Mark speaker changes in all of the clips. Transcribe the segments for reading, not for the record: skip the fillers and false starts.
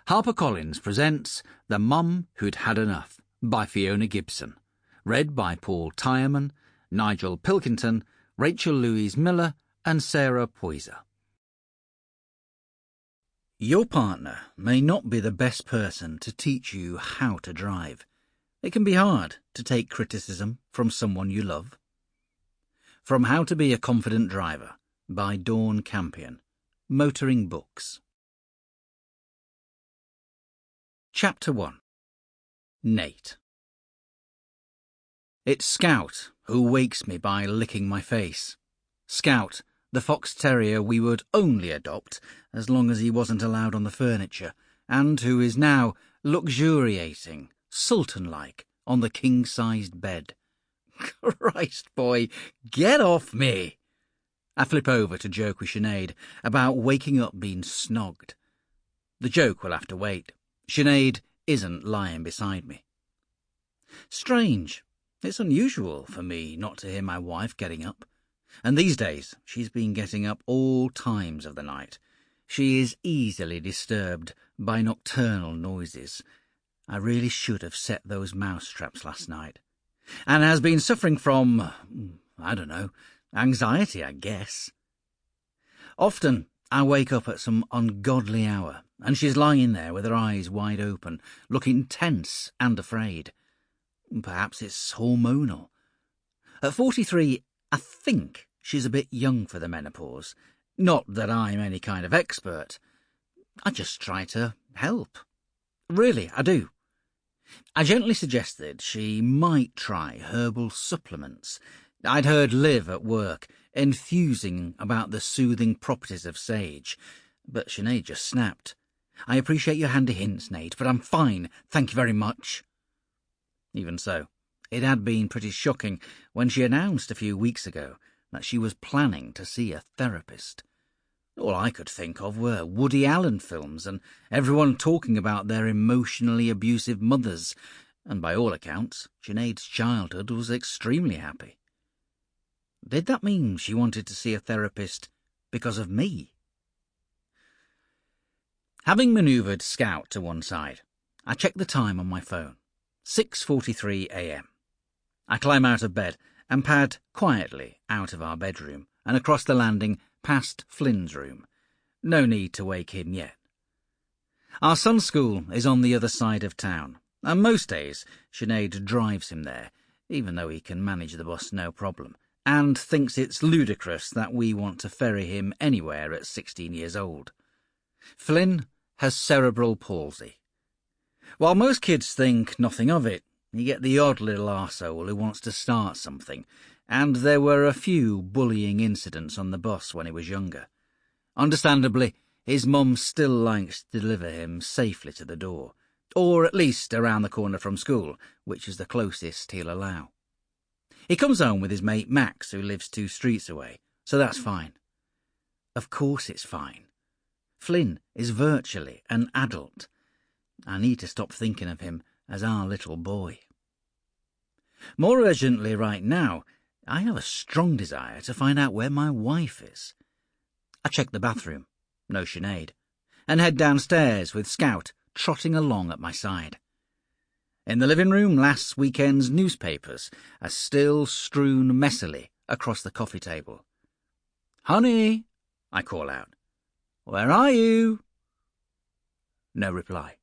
Speaker 1: HarperCollins presents The Mum Who'd Had Enough by Fiona Gibson, read by Paul Tyreman, Nigel Pilkington, Rachael Louise Miller and Sara Poyzer. Your partner may not be the best person to teach you how to drive. It can be hard to take criticism from someone you love. From How to Be a Confident Driver by Dawn Campion, Motoring Books. Chapter 1. Nate. It's Scout who wakes me by licking my face. Scout, the fox terrier we would only adopt as long as he wasn't allowed on the furniture, and who is now luxuriating, sultan-like, on the king-sized bed. Christ, boy, get off me! I flip over to joke with Sinead about waking up being snogged. The joke will have to wait. Sinead isn't lying beside me. Strange. It's unusual for me not to hear my wife getting up. And these days she's been getting up all times of the night. She is easily disturbed by nocturnal noises. I really should have set those mouse traps last night. And has been suffering from, I don't know, anxiety, I guess. Often I wake up at some ungodly hour, and she's lying there with her eyes wide open, looking tense and afraid. Perhaps it's hormonal. At 43, I think she's a bit young for the menopause. Not that I'm any kind of expert. I just try to help. Really, I do. I gently suggested she might try herbal supplements. I'd heard Liv at work enthusing about the soothing properties of sage, but Sinead just snapped. I appreciate your handy hints, Nate, but I'm fine, thank you very much. Even so, it had been pretty shocking when she announced a few weeks ago that she was planning to see a therapist. All I could think of were Woody Allen films and everyone talking about their emotionally abusive mothers, and by all accounts, Sinead's childhood was extremely happy. Did that mean she wanted to see a therapist because of me? Having manoeuvred Scout to one side, I check the time on my phone. 6:43 a.m. I climb out of bed and pad quietly out of our bedroom and across the landing past Flynn's room. No need to wake him yet. Our son's school is on the other side of town, and most days Sinead drives him there, even though he can manage the bus no problem, and thinks it's ludicrous that we want to ferry him anywhere at 16 years old. Flynn has cerebral palsy. While most kids think nothing of it, you get the odd little arsehole who wants to start something, and there were a few bullying incidents on the bus when he was younger. Understandably, his mum still likes to deliver him safely to the door, or at least around the corner from school, which is the closest he'll allow. He comes home with his mate Max, who lives 2 streets away, so that's fine. Of course it's fine. Flynn is virtually an adult. I need to stop thinking of him as our little boy. More urgently right now, I have a strong desire to find out where my wife is. I check the bathroom, no Sinead, and head downstairs with Scout trotting along at my side. In the living room, last weekend's newspapers are still strewn messily across the coffee table. "Honey," I call out. "Where are you?" No reply.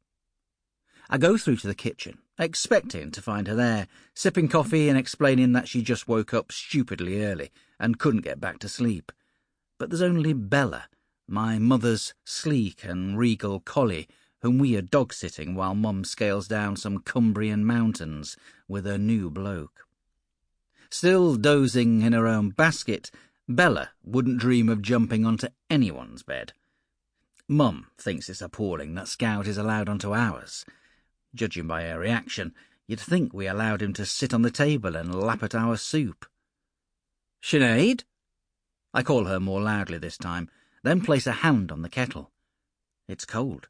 Speaker 1: I go through to the kitchen, expecting to find her there, sipping coffee and explaining that she just woke up stupidly early and couldn't get back to sleep. But there's only Bella, my mother's sleek and regal collie, whom we are dog-sitting while Mum scales down some Cumbrian mountains with her new bloke. Still dozing in her own basket, Bella wouldn't dream of jumping onto anyone's bed. Mum thinks it's appalling that Scout is allowed onto ours. Judging by her reaction, you'd think we allowed him to sit on the table and lap at our soup. "Sinead?" I call her more loudly this time, then place a hand on the kettle. It's cold.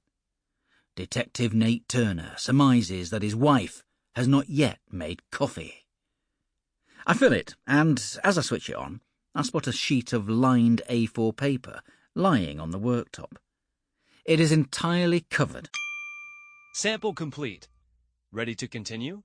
Speaker 1: Detective Nate Turner surmises that his wife has not yet made coffee. I fill it, and as I switch it on, I spot a sheet of lined A4 paper lying on the worktop. It is entirely covered
Speaker 2: Sample complete. Ready to continue?